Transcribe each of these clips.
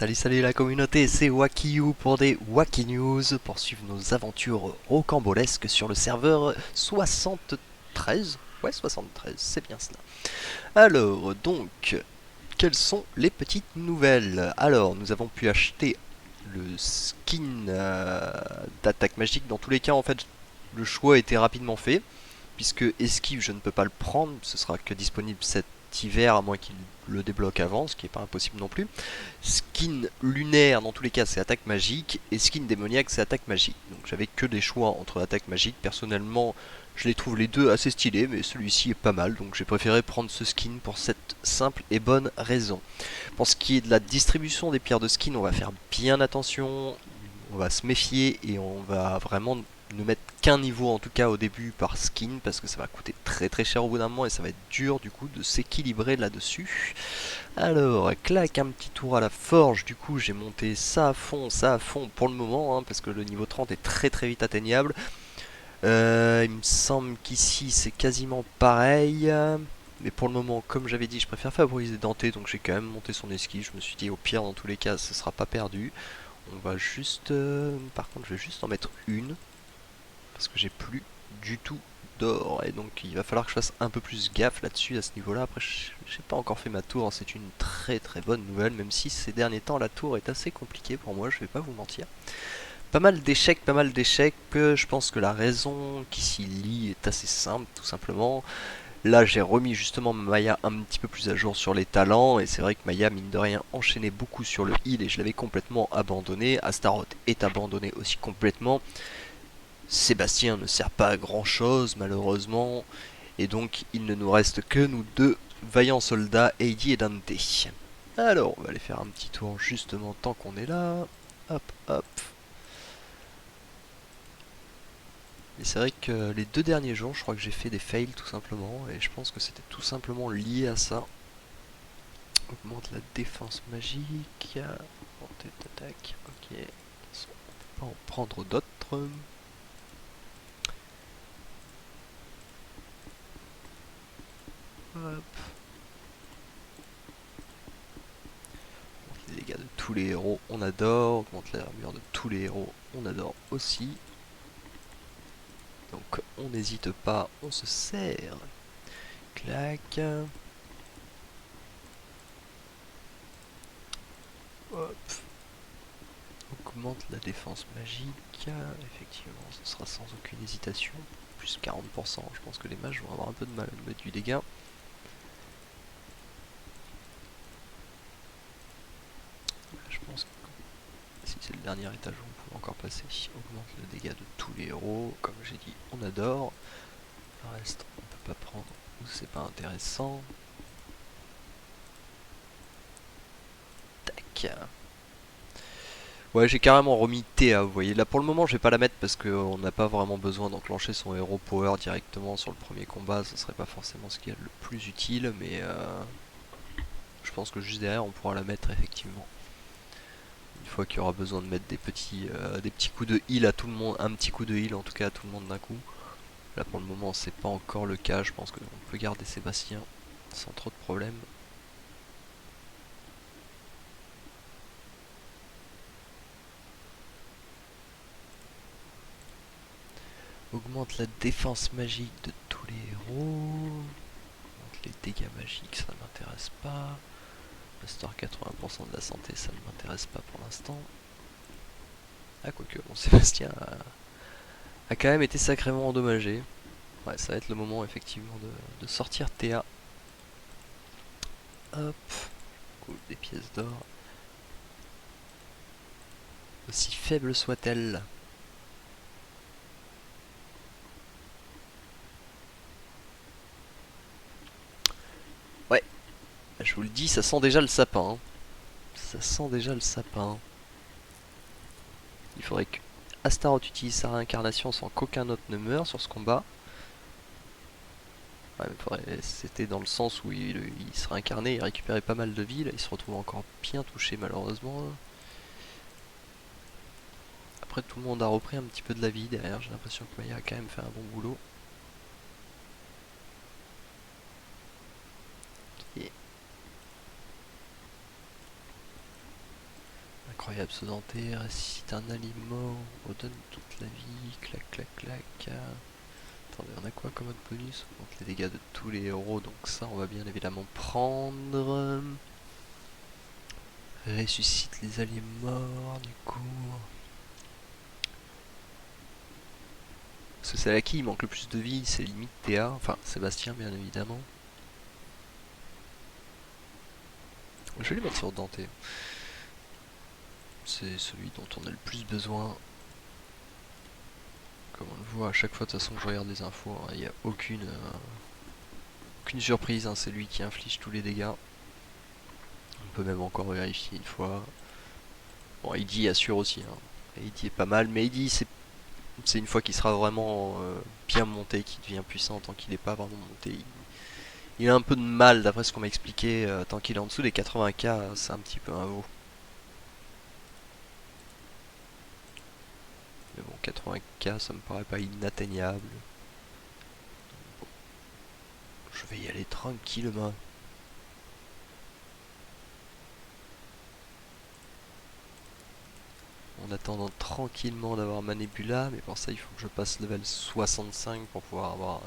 Salut la communauté, c'est Wakiyu pour des Waki News pour suivre nos aventures rocambolesques sur le serveur 73. Ouais, 73, c'est bien cela. Alors, donc, quelles sont les petites nouvelles? Alors, nous avons pu acheter le skin d'attaque magique. Dans tous les cas, en fait, le choix était rapidement fait, puisque esquive, je ne peux pas le prendre, ce sera que disponible cet hiver, à moins qu'il le débloque avant, ce qui n'est pas impossible non plus. Skin lunaire, dans tous les cas, c'est attaque magique, et skin démoniaque, c'est attaque magique. Donc j'avais que des choix entre attaque magique. Personnellement, je les trouve les deux assez stylés, mais celui-ci est pas mal, donc j'ai préféré prendre ce skin pour cette simple et bonne raison. Pour ce qui est de la distribution des pierres de skin, on va faire bien attention, on va se méfier et on va vraiment ne mettre qu'un niveau en tout cas au début par skin parce que ça va coûter très cher au bout d'un moment et ça va être dur du coup de s'équilibrer là-dessus. Alors, claque un petit tour à la forge, du coup j'ai monté ça à fond pour le moment hein, parce que le niveau 30 est très vite atteignable. Il me semble qu'ici c'est quasiment pareil. Mais pour le moment, comme j'avais dit, je préfère favoriser Dante, donc j'ai quand même monté son esquive. Je me suis dit, au pire, dans tous les cas, ce sera pas perdu. On va juste... par contre, je vais juste en mettre une, parce que j'ai plus du tout d'or. Et donc, il va falloir que je fasse un peu plus gaffe là-dessus, à ce niveau-là. Après, j'ai pas encore fait ma tour, c'est une très bonne nouvelle, même si ces derniers temps, la tour est assez compliquée pour moi, je vais pas vous mentir. Pas mal d'échecs, pas mal d'échecs. Je pense que la raison qui s'y lie est assez simple, tout simplement. Là, j'ai remis justement Maya un petit peu plus à jour sur les talents, et c'est vrai que Maya, mine de rien, enchaînait beaucoup sur le heal, et je l'avais complètement abandonné. Astaroth est abandonné aussi complètement. Sébastien ne sert pas à grand chose, malheureusement, et donc il ne nous reste que nous deux vaillants soldats, Heidi et Dante. Alors, on va aller faire un petit tour justement tant qu'on est là. Hop. Et c'est vrai que les deux derniers jours, je crois que j'ai fait des fails tout simplement, et je pense que c'était tout simplement lié à ça. Augmente la défense magique, augmenter d'attaque, ok. De toute façon, on peut pas en prendre d'autres. Hop. Augmente les dégâts de tous les héros, on adore. Augmente l'armure de tous les héros, on adore aussi. Donc on n'hésite pas, on se sert. Clac. Hop. Augmente la défense magique. Effectivement, ce sera sans aucune hésitation. Plus 40%. Je pense que les mages vont avoir un peu de mal à nous mettre du dégât. Je pense que si c'est le dernier étage, on peut encore passer. Augmente le dégât de tous les héros. Comme j'ai dit, on adore. Le reste, on peut pas prendre ou c'est pas intéressant. Tac. Ouais, j'ai carrément remis Théa, vous voyez. Là, pour le moment, je vais pas la mettre parce qu'on n'a pas vraiment besoin d'enclencher son héros power directement sur le premier combat. Ce serait pas forcément ce qui est le plus utile, mais je pense que juste derrière, on pourra la mettre effectivement. Une fois qu'il y aura besoin de mettre des petits coups de heal à tout le monde, un petit coup de heal en tout cas à tout le monde d'un coup. Là, pour le moment, c'est pas encore le cas. Je pense qu'on peut garder Sébastien sans trop de problèmes. Augmente la défense magique de tous les héros. Augmente les dégâts magiques, ça ne m'intéresse pas. Restaure 80% de la santé, ça ne m'intéresse pas pour l'instant. Ah, quoique, bon, Sébastien a quand même été sacrément endommagé. Ouais, ça va être le moment effectivement de sortir Théa. Hop, cool, des pièces d'or. Aussi faible soit-elle. Ouais, je vous le dis, ça sent déjà le sapin. Ça sent déjà le sapin. Il faudrait que Astaroth utilise sa réincarnation sans qu'aucun autre ne meure sur ce combat. Ouais, c'était dans le sens où il se réincarnait, il récupérait pas mal de vie, là il se retrouve encore bien touché malheureusement. Après tout le monde a repris un petit peu de la vie derrière, j'ai l'impression que Maya a quand même fait un bon boulot. Et incroyable ce Dante, ressuscite un aliment, redonne toute la vie, clac clac clac. Attendez, on a quoi comme autre bonus? On monte les dégâts de tous les héros, donc ça on va bien évidemment prendre. Ressuscite les alliés morts du coup. Parce que c'est à qui il manque le plus de vie, c'est limite Théa, enfin Sébastien bien évidemment. Je vais les mettre sur Dante. C'est celui dont on a le plus besoin. Comme on le voit à chaque fois de toute façon que je regarde les infos, il n'y a aucune surprise, hein, c'est lui qui inflige tous les dégâts. On peut même encore vérifier une fois. Bon, Heidi assure aussi, hein. Heidi est pas mal, mais Heidi c'est une fois qu'il sera vraiment bien monté, qu'il devient puissant. Tant qu'il n'est pas vraiment monté, il a un peu de mal d'après ce qu'on m'a expliqué. Tant qu'il est en dessous des 80k, c'est un petit peu un veau. Mais bon, 80k, ça me paraît pas inatteignable. Bon, je vais y aller tranquillement. En attendant tranquillement d'avoir ma Nebula, mais pour ça il faut que je passe level 65 pour pouvoir avoir...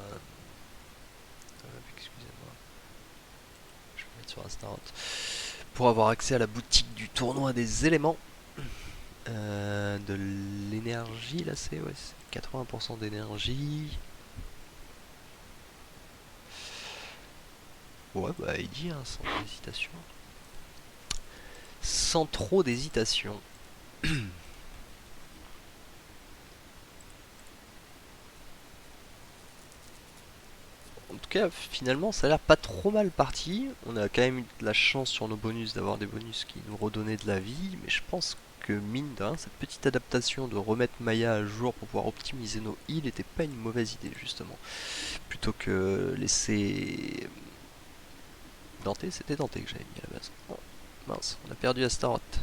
excusez-moi, je vais mettre sur Astaroth. Pour avoir accès à la boutique du tournoi des éléments. De l'énergie, là c'est 80% d'énergie. Ouais, bah il dit, hein, sans hésitation. Sans trop d'hésitation. En tout cas, finalement, ça a l'air pas trop mal parti. On a quand même eu de la chance sur nos bonus d'avoir des bonus qui nous redonnaient de la vie, mais je pense que mine de rien, cette petite adaptation de remettre Maya à jour pour pouvoir optimiser nos heals était pas une mauvaise idée justement. Plutôt que laisser Dante, c'était Dante que j'avais mis à la base. Oh, mince, on a perdu Astaroth.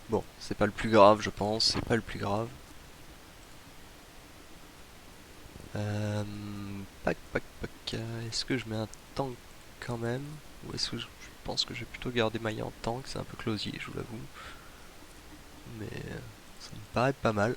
Bon, c'est pas le plus grave, je pense, c'est pas le plus grave. Pac, pac, pac. Est-ce que je mets un tank quand même? Ou est-ce que je pense que je vais plutôt garder Maya en tank? C'est un peu closier, je vous l'avoue. Mais ça me paraît pas mal.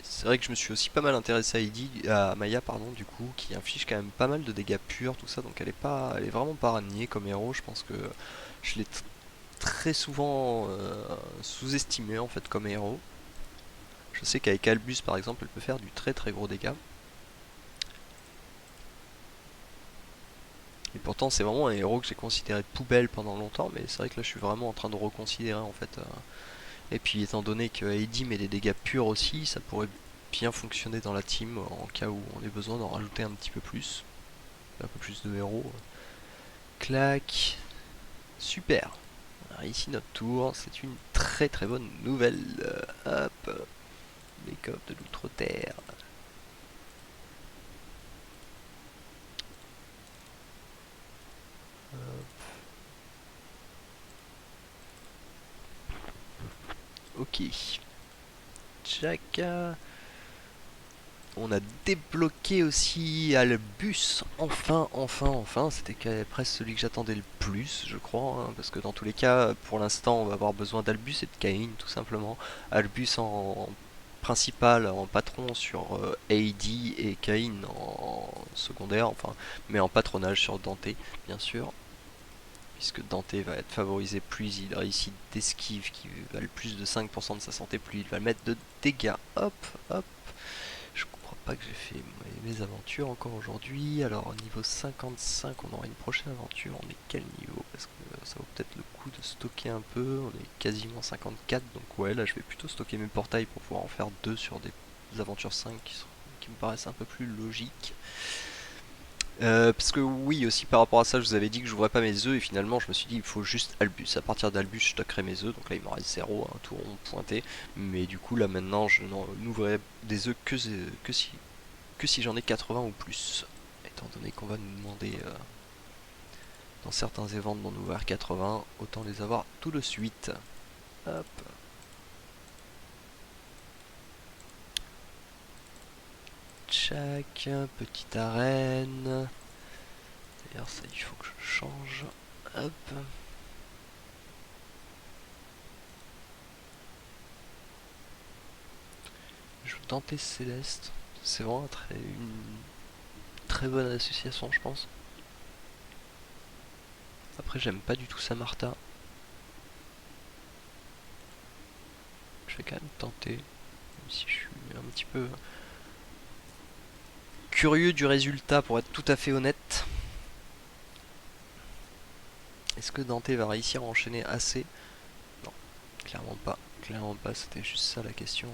C'est vrai que je me suis aussi pas mal intéressé à Maya, pardon, du coup, qui inflige quand même pas mal de dégâts purs, tout ça, donc elle est vraiment pas raniée comme héros. Je pense que je l'ai très souvent sous-estimée en fait comme héros. Je sais qu'avec Albus par exemple, elle peut faire du très très gros dégâts. Et pourtant c'est vraiment un héros que j'ai considéré poubelle pendant longtemps, mais c'est vrai que là je suis vraiment en train de reconsidérer en fait. Et puis étant donné que Heidi met des dégâts purs aussi, ça pourrait bien fonctionner dans la team en cas où on ait besoin d'en rajouter un petit peu plus. Un peu plus de héros. Clac. Super. Alors ici notre tour, c'est une très très bonne nouvelle. Hop. Les coffres de l'outre-terre. Ok. Chaka. On a débloqué aussi Albus. Enfin, enfin, enfin. C'était presque celui que j'attendais le plus, je crois. Hein, parce que dans tous les cas, pour l'instant, on va avoir besoin d'Albus et de Cain, tout simplement. Albus en principal, en patron sur AD et Cain en secondaire, enfin, mais en patronage sur Dante, bien sûr. Puisque Dante va être favorisé, plus il réussit d'esquive qui valent plus de 5% de sa santé, plus il va mettre de dégâts. Hop, hop. Je crois pas que j'ai fait mes aventures encore aujourd'hui. Alors niveau 55, on aura une prochaine aventure. On est quel niveau? Parce que ça vaut peut-être le coup de stocker un peu. On est quasiment 54, donc ouais, là je vais plutôt stocker mes portails pour pouvoir en faire deux sur des aventures 5 qui me paraissent un peu plus logiques. Parce que oui, aussi par rapport à ça, je vous avais dit que j'ouvrais pas mes œufs et finalement je me suis dit il faut juste Albus. À partir d'Albus, je stockerai mes œufs, donc là il me reste 0, un tout rond pointé. Mais du coup, là maintenant, je n'ouvrirai des œufs que si j'en ai 80 ou plus. Étant donné qu'on va nous demander dans certains événements d'en ouvrir 80, autant les avoir tout de suite. Hop. Tchac, petite arène. D'ailleurs ça il faut que je change. Hop. Je veux tenter Céleste. C'est vraiment une très bonne association je pense. Après j'aime pas du tout Samarta. Je vais quand même tenter. Même si je suis un petit peu curieux du résultat pour être tout à fait honnête. Est-ce que Dante va réussir à enchaîner assez? Non, clairement pas. Clairement pas, c'était juste ça la question.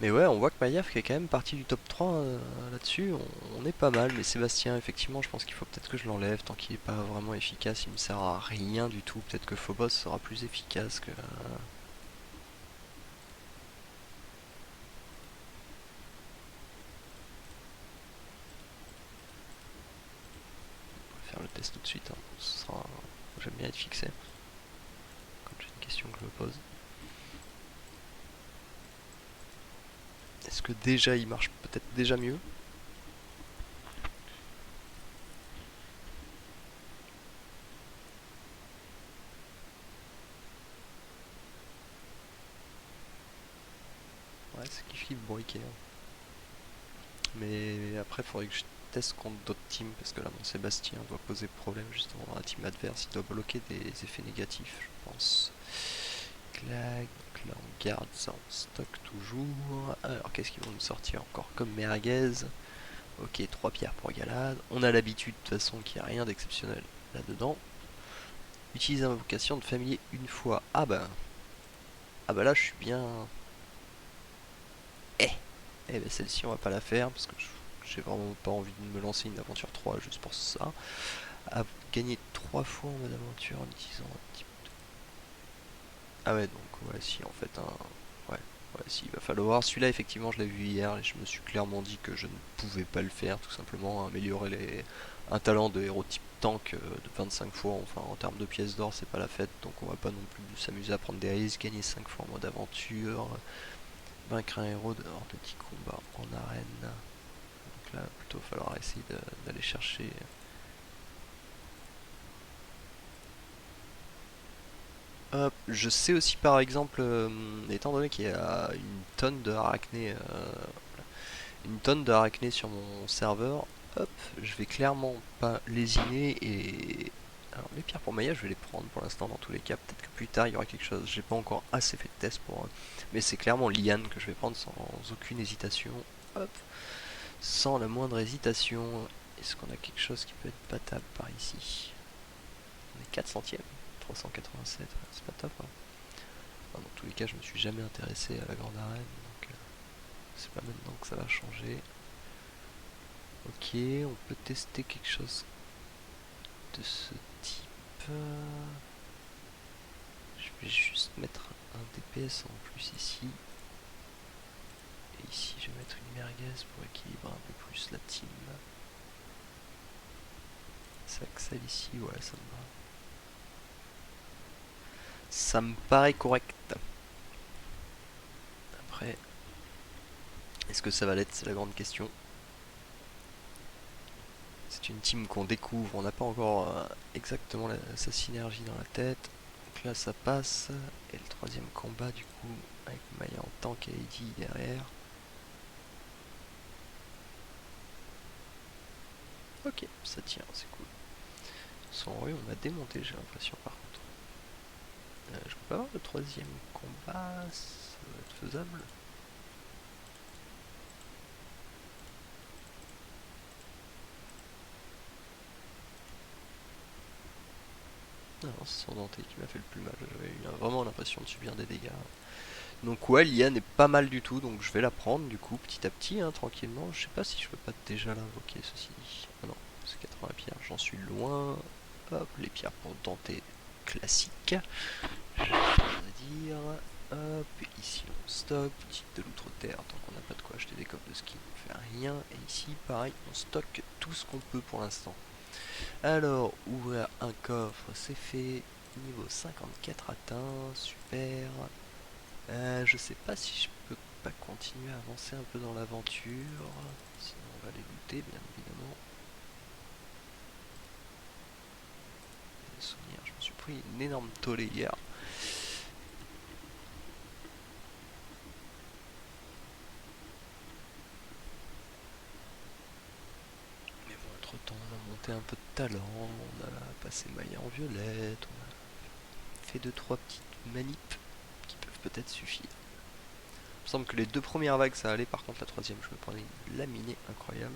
Mais ouais, on voit que Maillard qui est quand même partie du top 3 là-dessus, on est pas mal. Mais Sébastien, effectivement, je pense qu'il faut peut-être que je l'enlève tant qu'il est pas vraiment efficace. Il me sert à rien du tout. Peut-être que Phobos sera plus efficace que. On va faire le test tout de suite. Hein. J'aime bien être fixé. Quand j'ai une question que je me pose. Est-ce que déjà il marche peut-être déjà mieux? Ouais, c'est kiff le briquet. Hein. Mais après, il faudrait que je teste contre d'autres teams parce que là, mon Sébastien doit poser problème justement dans la team adverse. Il doit bloquer des effets négatifs, je pense. Clac, donc là on garde ça en stock toujours. Alors qu'est-ce qu'ils vont nous sortir encore comme merguez? Ok, 3 pierres pour Galad. On a l'habitude de toute façon qu'il n'y a rien d'exceptionnel là-dedans. Utiliser invocation de familier une fois. Ah bah. Ah bah là je suis bien. Eh. Eh ben celle-ci on va pas la faire parce que j'ai vraiment pas envie de me lancer une aventure 3 juste pour ça. À gagner 3 fois en mode aventure en utilisant un type de... Ah ouais donc ouais si en fait un... Ouais, ouais si il va falloir. Celui-là effectivement je l'ai vu hier et je me suis clairement dit que je ne pouvais pas le faire tout simplement. Améliorer un talent de héros type tank de 25 fois, enfin en termes de pièces d'or c'est pas la fête donc on va pas non plus s'amuser à prendre des risques, gagner 5 fois en mode aventure, vaincre un héros hors de 10 combats en arène. Donc là plutôt il va falloir essayer d'aller chercher. Je sais aussi par exemple, étant donné qu'il y a une tonne de arachnées sur mon serveur, hop, je vais clairement pas lésiner et... Alors les pierres pour maillage je vais les prendre pour l'instant dans tous les cas, peut-être que plus tard il y aura quelque chose, j'ai pas encore assez fait de tests pour... Mais c'est clairement liane que je vais prendre sans aucune hésitation, hop, sans la moindre hésitation. Est-ce qu'on a quelque chose qui peut être battable par ici? On est 4 centièmes, 387, c'est pas top hein. Enfin, dans tous les cas, je me suis jamais intéressé à la grande arène, donc c'est pas maintenant que ça va changer. Ok, on peut tester quelque chose de ce type. Je vais juste mettre un DPS en plus ici. Et ici, je vais mettre une merguez pour équilibrer un peu plus la team. Ça Axel ici, ouais, ça me va. Ça me paraît correct. Après, est-ce que ça va l'être? C'est la grande question. C'est une team qu'on découvre, on n'a pas encore exactement sa synergie dans la tête. Donc là ça passe. Et le troisième combat du coup avec Maya en tank et Eddie derrière. Ok, ça tient, c'est cool. Son rue on a démonté j'ai l'impression par contre. Je peux pas avoir le troisième combat, ça va être faisable. Non, c'est son Dante qui m'a fait le plus mal, j'avais eu vraiment l'impression de subir des dégâts. Donc ouais, l'IA n'est pas mal du tout, donc je vais la prendre du coup petit à petit, hein, tranquillement. Je sais pas si je peux pas déjà l'invoquer, ceci dit. Ah non, c'est 80 pierres, j'en suis loin. Hop, les pierres pour tenter classique. J'ai à dire. Hop, ici on stocke, petite de l'outre-terre, tant qu'on n'a pas de quoi acheter des coffres de ski, on fait rien. Et ici, pareil, on stocke tout ce qu'on peut pour l'instant. Alors, ouvrir un coffre, c'est fait. Niveau 54 atteint, super. Je sais pas si je peux pas continuer à avancer un peu dans l'aventure, sinon on va les looter bien évidemment. Des souvenirs, je me suis pris une énorme tollée hier. Mais bon, entre temps on a monté un peu de talent, on a passé Maya en violette, on a fait 2-3 petites manips qui peuvent peut-être suffire. Il me semble que les 2 premières vagues ça allait, par contre la troisième je me prenais une laminée incroyable.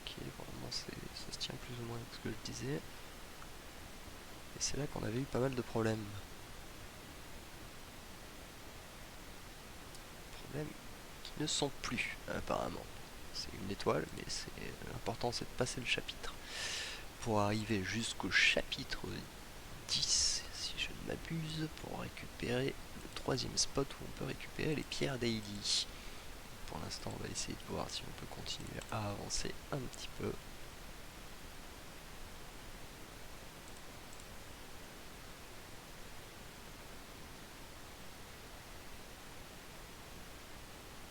Ok, vraiment ça se tient plus ou moins avec ce que je disais. Et c'est là qu'on avait eu pas mal de problèmes. Problèmes qui ne sont plus apparemment. C'est une étoile, mais l'important c'est de passer le chapitre. Pour arriver jusqu'au chapitre 10, si je ne m'abuse, pour récupérer le 3e spot où on peut récupérer les pierres d'Heidi. Pour l'instant, on va essayer de voir si on peut continuer à avancer un petit peu.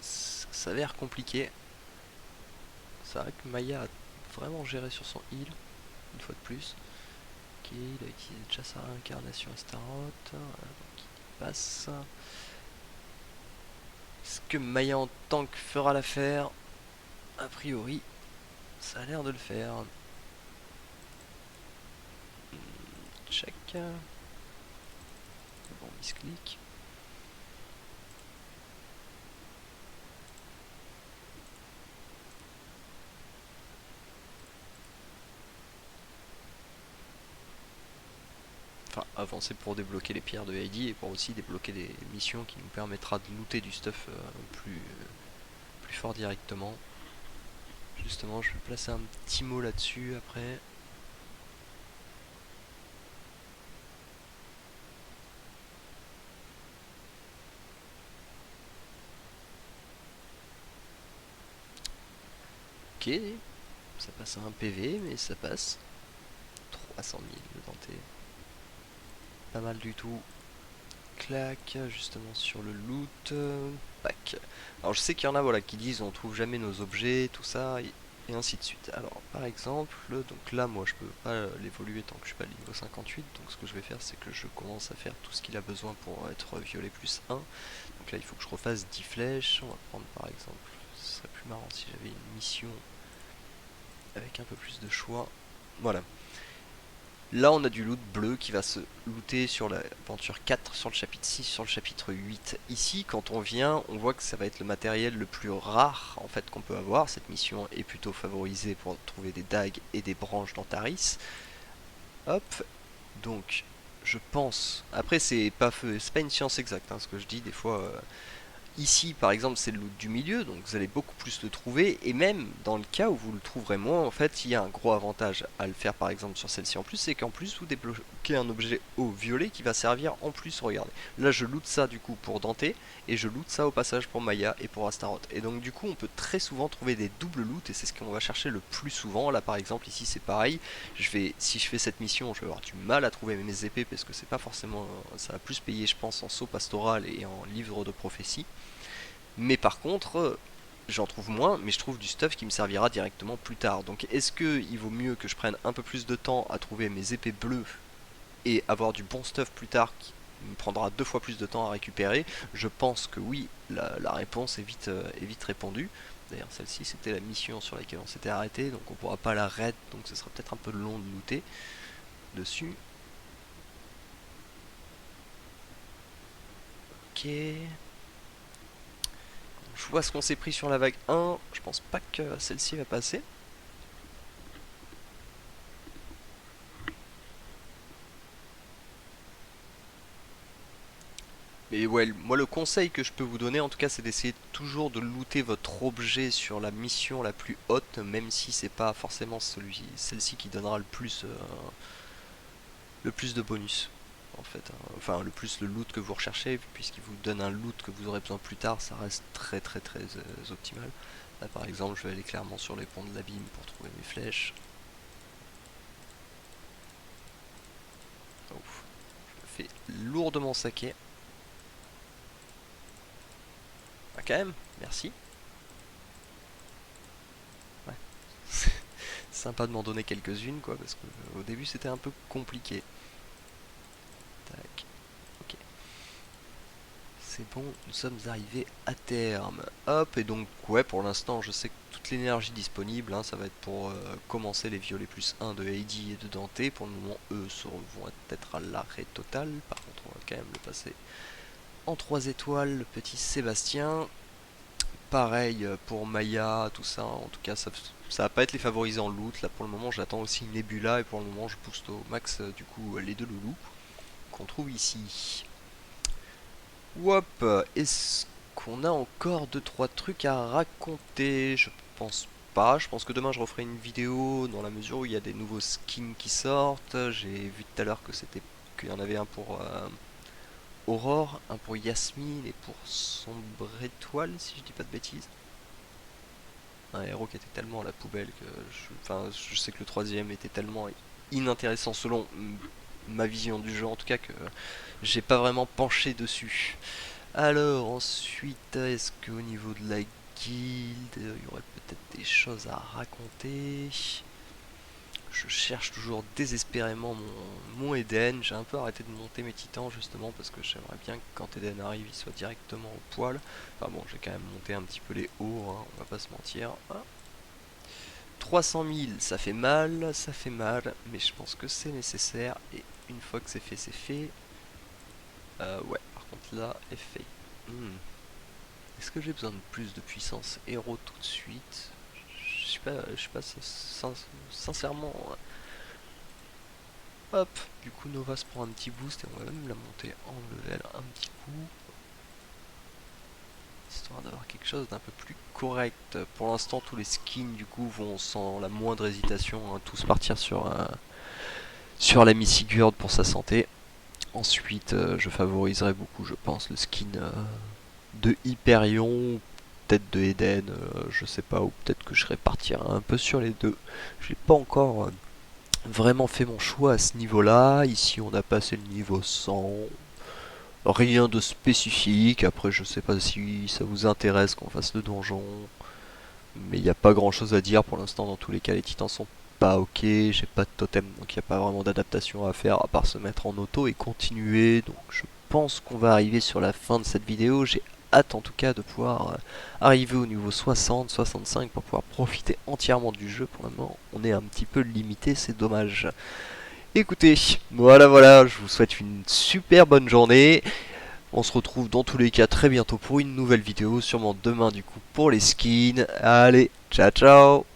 Ça s'avère compliqué. C'est vrai que Maya a vraiment géré sur son heal, une fois de plus. Ok, il a utilisé déjà sa réincarnation Astaroth, voilà, donc il passe. Est-ce que Maya en tank fera l'affaire? A priori, ça a l'air de le faire. Check. Bon, misclick. Enfin, avancer pour débloquer les pierres de Heidi et pour aussi débloquer des missions qui nous permettra de looter du stuff plus fort directement. Justement, je vais placer un petit mot là-dessus après. Ok, ça passe à un PV, mais ça passe. 300 000 de Dante. Pas mal du tout. Clac, justement sur le loot. Pack. Alors je sais qu'il y en a voilà, qui disent on trouve jamais nos objets, tout ça, et ainsi de suite. Alors par exemple, donc là moi je peux pas l'évoluer tant que je suis pas niveau 58, donc ce que je vais faire c'est que je commence à faire tout ce qu'il a besoin pour être violet plus 1. Donc là il faut que je refasse 10 flèches. On va prendre par exemple, ce serait plus marrant si j'avais une mission avec un peu plus de choix. Voilà. Là, on a du loot bleu qui va se looter sur l'aventure 4, sur le chapitre 6, sur le chapitre 8. Ici, quand on vient, on voit que ça va être le matériel le plus rare en fait qu'on peut avoir. Cette mission est plutôt favorisée pour trouver des dagues et des branches d'Antaris. Hop, donc je pense. Après, c'est pas une science exacte, hein, ce que je dis. Des fois, ici, par exemple, c'est le loot du milieu, donc vous allez beaucoup plus le trouver, et même dans le cas où vous le trouverez moins, en fait, il y a un gros avantage à le faire, par exemple, sur celle-ci en plus, c'est qu'en plus, vous débloquez un objet au violet qui va servir en plus, regardez. Là, je loot ça, du coup, pour Dante, et je loot ça au passage pour Maya et pour Astaroth. Et donc, du coup, on peut très souvent trouver des doubles loots, et c'est ce qu'on va chercher le plus souvent. Là, par exemple, ici, c'est pareil. Si je fais cette mission, je vais avoir du mal à trouver mes épées, parce que c'est pas forcément... ça va plus payer, je pense, en saut pastoral et en livre de prophétie. Mais par contre, j'en trouve moins, mais je trouve du stuff qui me servira directement plus tard. Donc est-ce qu'il vaut mieux que je prenne un peu plus de temps à trouver mes épées bleues et avoir du bon stuff plus tard qui me prendra 2 fois plus de temps à récupérer? Je pense que oui, la réponse est vite répondue. D'ailleurs celle-ci c'était la mission sur laquelle on s'était arrêté, donc on pourra pas la raid, donc ce sera peut-être un peu long de looter dessus. Ok. Je vois ce qu'on s'est pris sur la vague 1, je pense pas que celle-ci va passer. Mais ouais, moi le conseil que je peux vous donner en tout cas c'est d'essayer toujours de looter votre objet sur la mission la plus haute, même si c'est pas forcément celle-ci qui donnera le plus de bonus en fait, hein. Enfin le plus le loot que vous recherchez, puisqu'il vous donne un loot que vous aurez besoin plus tard, ça reste très optimal. Là par exemple je vais aller clairement sur les ponts de l'abîme pour trouver mes flèches. Ouf. Je me fais lourdement saquer. Ah quand même, merci. Ouais. Sympa de m'en donner quelques-unes quoi, parce que au début c'était un peu compliqué. Tac. Ok. C'est bon, nous sommes arrivés à terme. Hop, et donc, ouais, pour l'instant, je sais que toute l'énergie disponible, hein, ça va être pour commencer les violets plus 1 de Heidi et de Dante. Pour le moment, eux vont être à l'arrêt total. Par contre, on va quand même le passer en 3 étoiles, le petit Sébastien. Pareil pour Maya, tout ça. En tout cas, ça va pas être les favorisés en loot. Là, pour le moment, j'attends aussi Nebula. Et pour le moment, je booste au max, du coup, les deux loulous qu'on trouve ici. Wop, est-ce qu'on a encore 2-3 trucs à raconter? Je pense pas, je pense que demain je referai une vidéo dans la mesure où il y a des nouveaux skins qui sortent. J'ai vu tout à l'heure que qu'il y en avait un pour Aurore, un pour Yasmine et pour Sombre Étoile, si je dis pas de bêtises. Un héros qui était tellement à la poubelle que enfin, je sais que le troisième était tellement inintéressant selon ma vision du jeu en tout cas que j'ai pas vraiment penché dessus. Alors ensuite, est-ce qu'au niveau de la guilde, il y aurait peut-être des choses à raconter? Je cherche toujours désespérément mon Eden. J'ai un peu arrêté de monter mes titans justement parce que j'aimerais bien que quand Eden arrive, il soit directement au poil. Enfin bon, j'ai quand même monté un petit peu les hauts, hein, on va pas se mentir. Ah. 300 000, ça fait mal, mais je pense que c'est nécessaire. Et une fois que c'est fait, c'est fait. Ouais, par contre là, effet. Est-ce que j'ai besoin de plus de puissance héros tout de suite? Je sais pas, sincèrement. Hop, du coup Nova se prend un petit boost et on va même la monter en level un petit coup. Histoire d'avoir quelque chose d'un peu plus correct. Pour l'instant, tous les skins du coup vont sans la moindre hésitation, hein, tous partir sur la Missigurd pour sa santé. Ensuite, je favoriserai beaucoup, je pense, le skin de Hyperion, peut-être de Eden, je sais pas, ou peut-être que je répartirai un peu sur les deux. J'ai pas encore vraiment fait mon choix à ce niveau-là. Ici, on a passé le niveau 100. Rien de spécifique. Après, je sais pas si ça vous intéresse qu'on fasse le donjon. Mais il n'y a pas grand-chose à dire pour l'instant. Dans tous les cas, les titans sont pas ok. J'ai pas de totem, donc il n'y a pas vraiment d'adaptation à faire à part se mettre en auto et continuer. Donc je pense qu'on va arriver sur la fin de cette vidéo. J'ai hâte en tout cas de pouvoir arriver au niveau 60, 65 pour pouvoir profiter entièrement du jeu. Pour le moment, on est un petit peu limité, c'est dommage. Écoutez, voilà, je vous souhaite une super bonne journée. On se retrouve dans tous les cas très bientôt pour une nouvelle vidéo, sûrement demain du coup pour les skins. Allez, ciao ciao!